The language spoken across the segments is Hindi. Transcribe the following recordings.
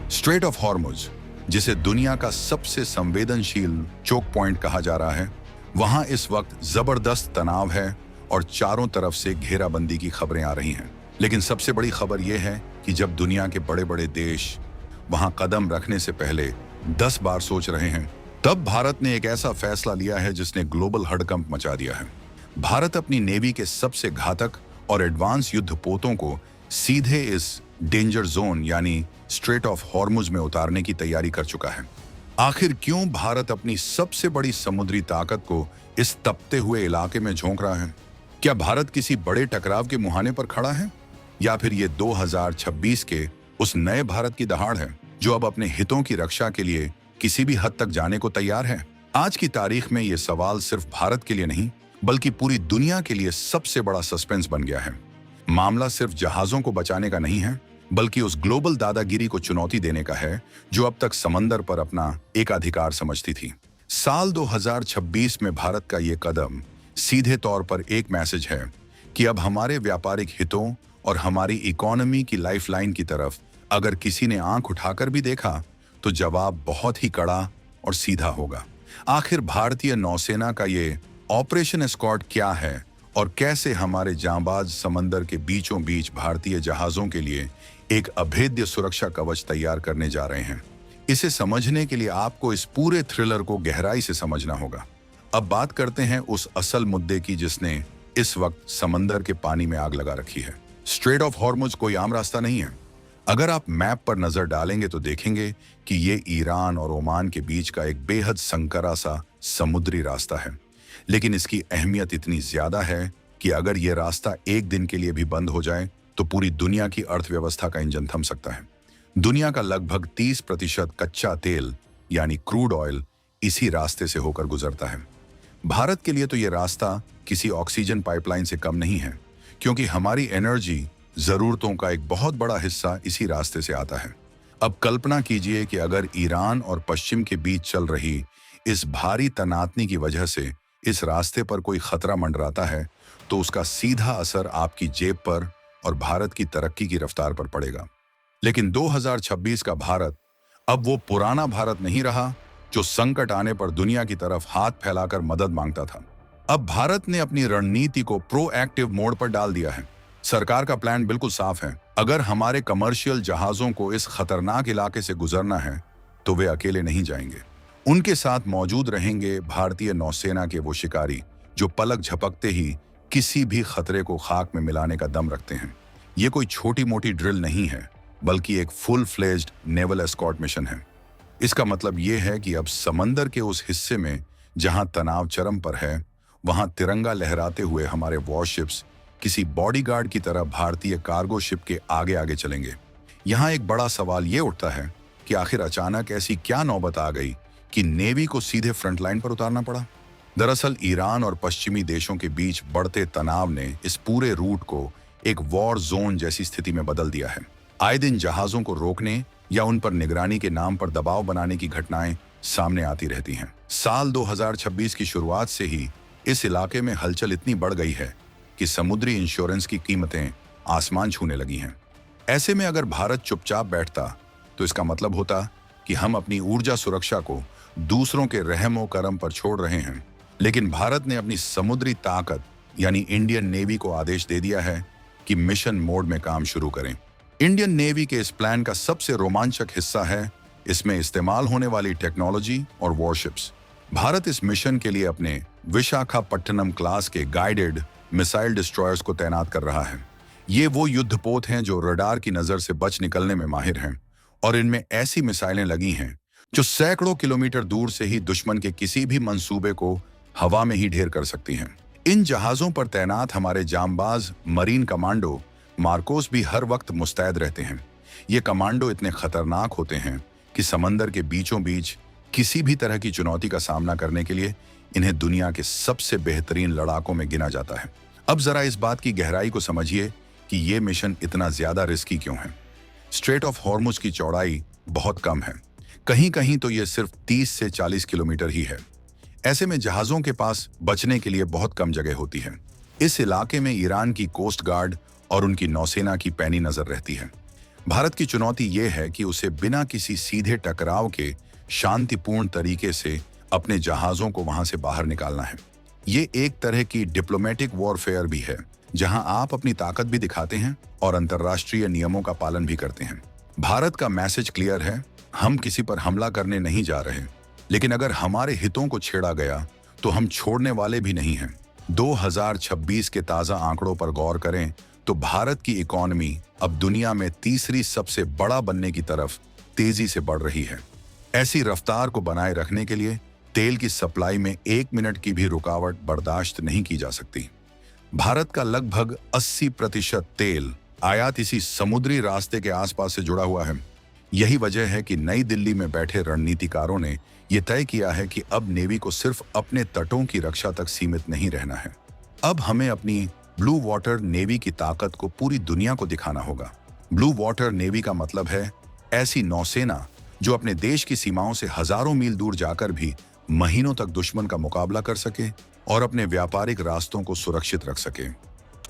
स्ट्रेट ऑफ हॉर्मुज, जिसे दुनिया का सबसे संवेदनशील चोक पॉइंट कहा जा रहा है, वहां इस वक्त जबरदस्त तनाव है और चारों तरफ से घेराबंदी की खबरें आ रही हैं। लेकिन सबसे बड़ी खबर यह है कि जब दुनिया के बड़े बड़े देश वहां कदम रखने से पहले 10 बार सोच रहे हैं, तब भारत ने एक ऐसा फैसला लिया है जिसने ग्लोबल हड़कंप मचा दिया है। भारत अपनी नेवी के सबसे घातक और एडवांस युद्धपोतों को सीधे इस डेंजर जोन यानी स्ट्रेट ऑफ हॉर्मुज में उतारने की तैयारी कर चुका है। आखिर क्यों भारत अपनी सबसे बड़ी समुद्री ताकत को इस तपते हुए इलाके में झोंक रहा है? क्या भारत किसी बड़े टकराव के मुहाने पर खड़ा है, या फिर ये 2026 के उस नए भारत की दहाड़ है जो अब अपने हितों की रक्षा के लिए किसी भी हद तक जाने को तैयार है? आज की तारीख में ये सवाल सिर्फ भारत के लिए नहीं बल्कि पूरी दुनिया के लिए सबसे बड़ा सस्पेंस बन गया है। मामला सिर्फ जहाजों को बचाने का नहीं है, बल्कि उस ग्लोबल दादागिरी को चुनौती देने का है जो अब तक समंदर पर अपना एकाधिकार समझती थी। साल 2026 में भारत का ये कदम सीधे तौर पर एक मैसेज है कि अब हमारे व्यापारिक हितों और हमारी इकोनॉमी की लाइफलाइन की तरफ अगर किसी ने आंख उठाकर भी देखा तो जवाब बहुत ही कड़ा और सीधा होगा। आखिर भारतीय नौसेना का ये ऑपरेशन एस्कॉर्ट क्या है और कैसे हमारे जांबाज समंदर के बीचों बीच भारतीय जहाजों के लिए एक अभेद्य सुरक्षा कवच तैयार करने जा रहे हैं, इसे समझने के लिए आपको इस पूरे थ्रिलर को गहराई से समझना होगा। अब बात करते हैं उस असल मुद्दे की जिसने इस वक्त समंदर के पानी में आग लगा रखी है। स्ट्रेट ऑफ हॉर्मुज कोई आम रास्ता नहीं है। अगर आप मैप पर नजर डालेंगे तो देखेंगे कि ये ईरान और ओमान के बीच का एक बेहद संकरा सा समुद्री रास्ता है। लेकिन इसकी अहमियत इतनी ज्यादा है कि अगर ये रास्ता एक दिन के लिए भी बंद हो जाए तो पूरी दुनिया की अर्थव्यवस्था का इंजन थम सकता है। दुनिया का लगभग 30% कच्चा तेल यानी क्रूड ऑयल इसी रास्ते से होकर गुजरता है। भारत के लिए तो ये रास्ता किसी ऑक्सीजन पाइपलाइन से कम नहीं है, क्योंकि हमारी एनर्जी जरूरतों का एक बहुत बड़ा हिस्सा इसी रास्ते से आता है। अब कल्पना कीजिए कि अगर ईरान और पश्चिम के बीच चल रही इस भारी तनातनी की वजह से इस रास्ते पर कोई खतरा मंडराता है तो उसका सीधा असर आपकी जेब पर और भारत की तरक्की की रफ्तार पर पड़ेगा। लेकिन 2026 का भारत अब वो पुराना भारत नहीं रहा जो संकट आने पर दुनिया की तरफ हाथ फैलाकर मदद मांगता था। अब भारत ने अपनी रणनीति को प्रोएक्टिव मोड पर डाल दिया है। सरकार का प्लान बिल्कुल साफ है। अगर हमारे कमर्शियल जहाजों को इस खतरनाक इलाके से गुजरना है तो वे अकेले नहीं जाएंगे। उनके साथ मौजूद रहेंगे भारतीय नौसेना के वो शिकारी जो पलक झपकते ही किसी भी खतरे को खाक में मिलाने का दम रखते हैं। ये कोई छोटी मोटी ड्रिल नहीं है, बल्कि एक full fledged naval escort mission है। इसका मतलब ये है कि अब समंदर के उस हिस्से में जहां तनाव चरम पर है, वहां तिरंगा लहराते हुए हमारे वॉरशिप्स किसी बॉडीगार्ड की तरह भारतीय कार्गो शिप के आगे आगे चलेंगे। यहाँ एक बड़ा सवाल ये उठता है कि आखिर अचानक ऐसी क्या नौबत आ गई कि नेवी को सीधे फ्रंटलाइन पर उतारना पड़ा। दरअसल ईरान और पश्चिमी देशों के बीच बढ़ते तनाव ने इस पूरे रूट को एक वॉर जोन जैसी स्थिति में बदल दिया है। आए दिन जहाजों को रोकने या उन पर निगरानी के नाम पर दबाव बनाने की घटनाएं सामने आती रहती हैं। साल 2026 की शुरुआत से ही इस इलाके में हलचल इतनी बढ़ गई है कि समुद्री इंश्योरेंस की कीमतें आसमान छूने लगी हैं। ऐसे में अगर भारत चुपचाप बैठता तो इसका मतलब होता कि हम अपनी ऊर्जा सुरक्षा को दूसरों के रहमो करम पर छोड़ रहे हैं। लेकिन भारत ने अपनी समुद्री ताकत यानी इंडियन नेवी को आदेश दे दिया है कि मिशन मोड में काम शुरू करें। इंडियन नेवी के इस प्लान का सबसे रोमांचक हिस्सा है इसमें इस्तेमाल होने वाली टेक्नोलॉजी और वॉरशिप्स। भारत इस मिशन के लिए अपने विशाखापट्टनम क्लास के गाइडेड मिसाइल डिस्ट्रॉयर्स को तैनात कर रहा है। ये वो युद्धपोत हैं जो रडार की नजर से बच निकलने में माहिर हैं और इनमें ऐसी मिसाइलें लगी हैं जो सैकड़ों किलोमीटर दूर से ही दुश्मन के किसी भी मंसूबे को हवा में ही ढेर कर सकती हैं। इन जहाजों पर तैनात हमारे जांबाज मरीन कमांडो मार्कोस भी हर वक्त मुस्तैद रहते हैं। ये कमांडो इतने खतरनाक होते हैं कि समंदर के बीचों बीच किसी भी तरह की चुनौती का सामना करने के लिए इन्हें दुनिया के सबसे बेहतरीन लड़ाकों में गिना जाता है। अब जरा इस बात की गहराई को समझिए कि ये मिशन इतना ज्यादा रिस्की क्यों है। स्ट्रेट ऑफ हॉर्मुज की चौड़ाई बहुत कम है, कहीं कहीं तो ये सिर्फ 30 से 40 किलोमीटर ही है। ऐसे में जहाजों के पास बचने के लिए बहुत कम जगह होती है। इस इलाके में ईरान की कोस्ट गार्ड और उनकी नौसेना की पैनी नजर रहती है। भारत की चुनौती ये है कि उसे बिना किसी सीधे टकराव के शांतिपूर्ण तरीके से अपने जहाजों को वहां से बाहर निकालना है। ये एक तरह की डिप्लोमेटिक वॉरफेयर भी है, जहां आप अपनी ताकत भी दिखाते हैं और अंतर्राष्ट्रीय नियमों का पालन भी करते हैं। भारत का मैसेज क्लियर है, हम किसी पर हमला करने नहीं जा रहे, लेकिन अगर हमारे हितों को छेड़ा गया तो हम छोड़ने वाले भी नहीं हैं। 2026 के ताजा आंकड़ों पर गौर करें तो भारत की इकोनॉमी अब दुनिया में तीसरी सबसे बड़ा बनने की तरफ तेजी से बढ़ रही है। ऐसी रफ्तार को बनाए रखने के लिए तेल की सप्लाई में 1 मिनट की भी रुकावट बर्दाश्त नहीं की जा सकती। भारत का लगभग 80% तेल आयात इसी समुद्री रास्ते के आसपास से जुड़ा हुआ है। यही वजह है कि नई दिल्ली में बैठे रणनीतिकारों ने यह तय किया है कि अब नेवी को सिर्फ अपने तटों की रक्षा तक सीमित नहीं रहना है। अब हमें अपनी ब्लू वाटर नेवी की ताकत को पूरी दुनिया को दिखाना होगा। ब्लू वाटर नेवी का मतलब है ऐसी नौसेना जो अपने देश की सीमाओं से हजारों मील दूर जाकर भी महीनों तक दुश्मन का मुकाबला कर सके और अपने व्यापारिक रास्तों को सुरक्षित रख सके।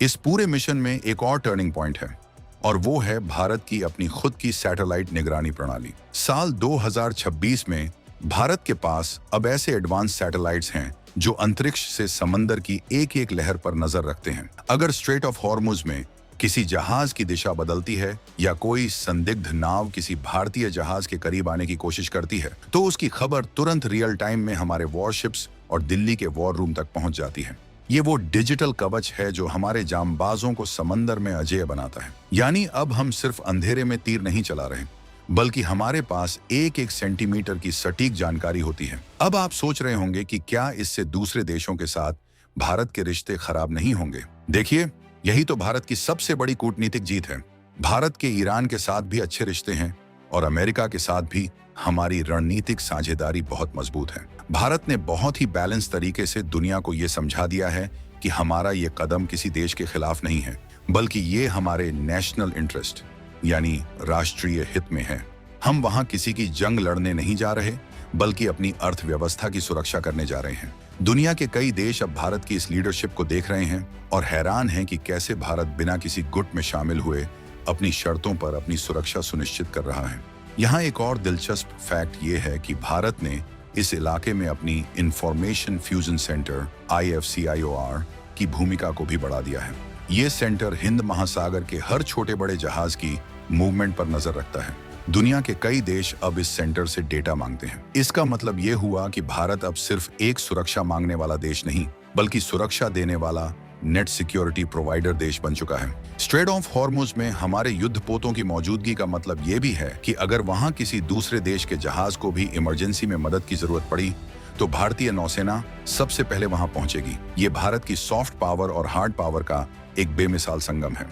इस पूरे मिशन में एक और टर्निंग पॉइंट है और वो है भारत की अपनी खुद की सैटेलाइट निगरानी प्रणाली। साल 2026 में भारत के पास अब ऐसे एडवांस सैटेलाइट्स हैं जो अंतरिक्ष से समंदर की एक एक लहर पर नजर रखते हैं। अगर स्ट्रेट ऑफ हॉर्मुज में किसी जहाज की दिशा बदलती है या कोई संदिग्ध नाव किसी भारतीय जहाज के करीब आने की कोशिश करती है तो उसकी खबर तुरंत रियल टाइम में हमारे वॉरशिप्स और दिल्ली के वॉर रूम तक पहुंच जाती है। ये वो डिजिटल कवच है जो हमारे जांबाजों को समंदर में अजेय बनाता है। यानी अब हम सिर्फ अंधेरे में तीर नहीं चला रहे, बल्कि हमारे पास एक एक सेंटीमीटर की सटीक जानकारी होती है। अब आप सोच रहे होंगे कि क्या इससे दूसरे देशों के साथ भारत के रिश्ते खराब नहीं होंगे? देखिए, यही तो भारत की सबसे बड़ी कूटनीतिक जीत है। भारत के ईरान के साथ भी अच्छे रिश्ते हैं और अमेरिका के साथ भी हमारी रणनीतिक साझेदारी बहुत मजबूत है। भारत ने बहुत ही बैलेंस तरीके से दुनिया को ये समझा दिया है कि हमारा ये कदम किसी देश के खिलाफ नहीं है, बल्कि ये हमारे नेशनल इंटरेस्ट यानी राष्ट्रीय हित में है। हम वहां किसी की जंग लड़ने नहीं जा रहे, बल्कि अपनी अर्थव्यवस्था की सुरक्षा करने जा रहे हैं। दुनिया के कई देश अब भारत की इस लीडरशिप को देख रहे हैं और हैरान हैं कि कैसे भारत बिना किसी गुट में शामिल हुए अपनी शर्तों पर अपनी सुरक्षा सुनिश्चित कर रहा है। यहाँ एक और दिलचस्प फैक्ट ये है कि भारत ने इस इलाके में अपनी इंफॉर्मेशन फ्यूजन सेंटर IFCIOR की भूमिका को भी बढ़ा दिया है। ये सेंटर हिंद महासागर के हर छोटे बड़े जहाज की मूवमेंट पर नजर रखता है। दुनिया के कई देश अब इस सेंटर से डेटा मांगते हैं। इसका मतलब ये हुआ कि भारत अब सिर्फ एक सुरक्षा मांगने वाला देश नहीं, बल्कि सुरक्षा देने वाला नेट सिक्योरिटी प्रोवाइडर देश बन चुका है। स्ट्रेट ऑफ हॉर्मुज में हमारे युद्धपोतों की मौजूदगी का मतलब ये भी है कि अगर वहां किसी दूसरे देश के जहाज को भी इमरजेंसी में मदद की जरूरत पड़ी तो भारतीय नौसेना सबसे पहले वहां पहुंचेगी। ये भारत की सॉफ्ट पावर और हार्ड पावर का एक बेमिसाल संगम है।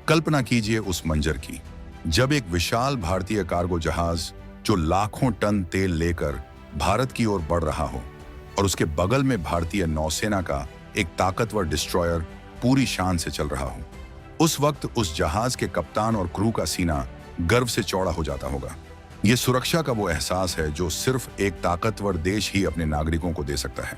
कल्पना कीजिए उस मंजर की, जब एक विशाल भारतीय कार्गो जहाज जो लाखों टन तेल लेकर भारत की ओर बढ़ रहा हो और उसके बगल में भारतीय नौसेना का एक ताकतवर डिस्ट्रॉयर पूरी शान से चल रहा हो। उस वक्त उस जहाज के कप्तान और क्रू का सीना गर्व से चौड़ा हो जाता होगा। यह सुरक्षा का वो एहसास है जो सिर्फ एक ताकतवर देश ही अपने नागरिकों को दे सकता है।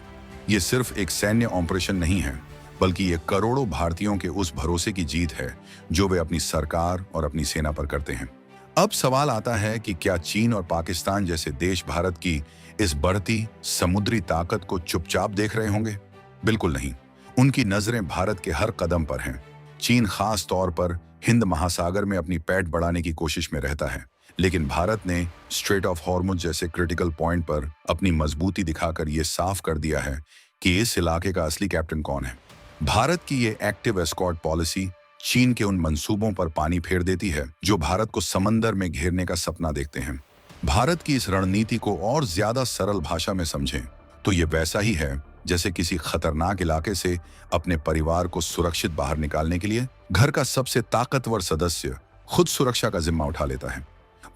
ये सिर्फ एक सैन्य ऑपरेशन नहीं है, बल्कि ये करोड़ों भारतीयों के उस भरोसे की जीत है जो वे अपनी सरकार और अपनी सेना पर करते हैं। अब सवाल आता है कि क्या चीन और पाकिस्तान जैसे देश भारत की इस बढ़ती समुद्री ताकत को चुपचाप देख रहे होंगे? बिल्कुल नहीं। उनकी नजरें भारत के हर कदम पर हैं। चीन खास तौर पर हिंद महासागर में अपनी पैठ बढ़ाने की कोशिश में रहता है, लेकिन भारत ने स्ट्रेट ऑफ हॉर्मुज जैसे क्रिटिकल पॉइंट पर अपनी मजबूती दिखाकर यह साफ कर दिया है कि इस इलाके का असली कैप्टन कौन है। भारत की ये एक्टिव एस्कॉर्ट पॉलिसी चीन के उन मंसूबों पर पानी फेर देती है जो भारत को समंदर में घेरने का सपना देखते हैं। भारत की इस रणनीति को और ज्यादा सरल भाषा में समझें तो ये वैसा ही है जैसे किसी खतरनाक इलाके से अपने परिवार को सुरक्षित बाहर निकालने के लिए घर का सबसे ताकतवर सदस्य खुद सुरक्षा का जिम्मा उठा लेता है।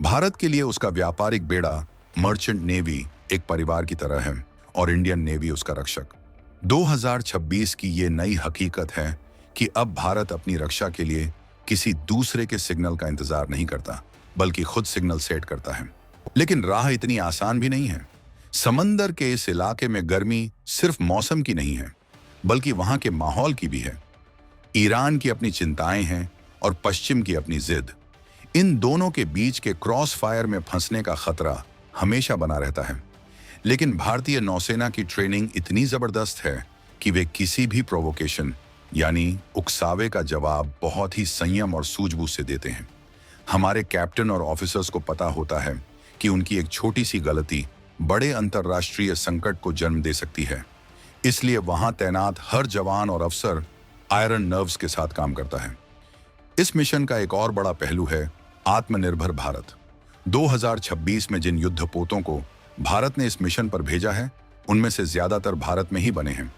भारत के लिए उसका व्यापारिक बेड़ा मर्चेंट नेवी एक परिवार की तरह है और इंडियन नेवी उसका रक्षक। 2026 की ये नई हकीकत है कि अब भारत अपनी रक्षा के लिए किसी दूसरे के सिग्नल का इंतजार नहीं करता, बल्कि खुद सिग्नल सेट करता है। लेकिन राह इतनी आसान भी नहीं है। समंदर के इस इलाके में गर्मी सिर्फ मौसम की नहीं है, बल्कि वहां के माहौल की भी है। ईरान की अपनी चिंताएं हैं और पश्चिम की अपनी जिद। इन दोनों के बीच के क्रॉस फायर में फंसने का खतरा हमेशा बना रहता है। लेकिन भारतीय नौसेना की ट्रेनिंग इतनी जबरदस्त है कि वे किसी भी प्रोवोकेशन यानी उकसावे का जवाब बहुत ही संयम और सूझबूझ से देते हैं। हमारे कैप्टन और ऑफिसर्स को पता होता है कि उनकी एक छोटी सी गलती बड़े अंतर्राष्ट्रीय संकट को जन्म दे सकती है। इसलिए वहां तैनात हर जवान और अफसर आयरन नर्व्स के साथ काम करता है। इस मिशन का एक और बड़ा पहलू है आत्मनिर्भर भारत। 2026 में जिन युद्धपोतों को भारत ने इस मिशन पर भेजा है, उनमें से ज्यादातर भारत में ही बने हैं।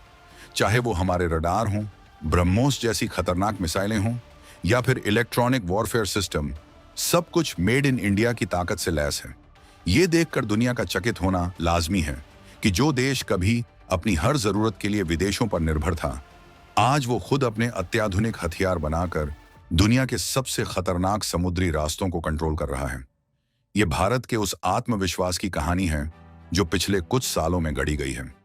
चाहे वो हमारे रडार हों, ब्रह्मोस जैसी खतरनाक मिसाइलें हों या फिर इलेक्ट्रॉनिक वॉरफेयर सिस्टम, सब कुछ मेड इन इंडिया की ताकत से लैस है। ये देखकर दुनिया का चकित होना लाजमी है कि जो देश कभी अपनी हर जरूरत के लिए विदेशों पर निर्भर था, आज वो खुद अपने अत्याधुनिक हथियार बनाकर दुनिया के सबसे खतरनाक समुद्री रास्तों को कंट्रोल कर रहा है। ये भारत के उस आत्मविश्वास की कहानी है जो पिछले कुछ सालों में गढ़ी गई है।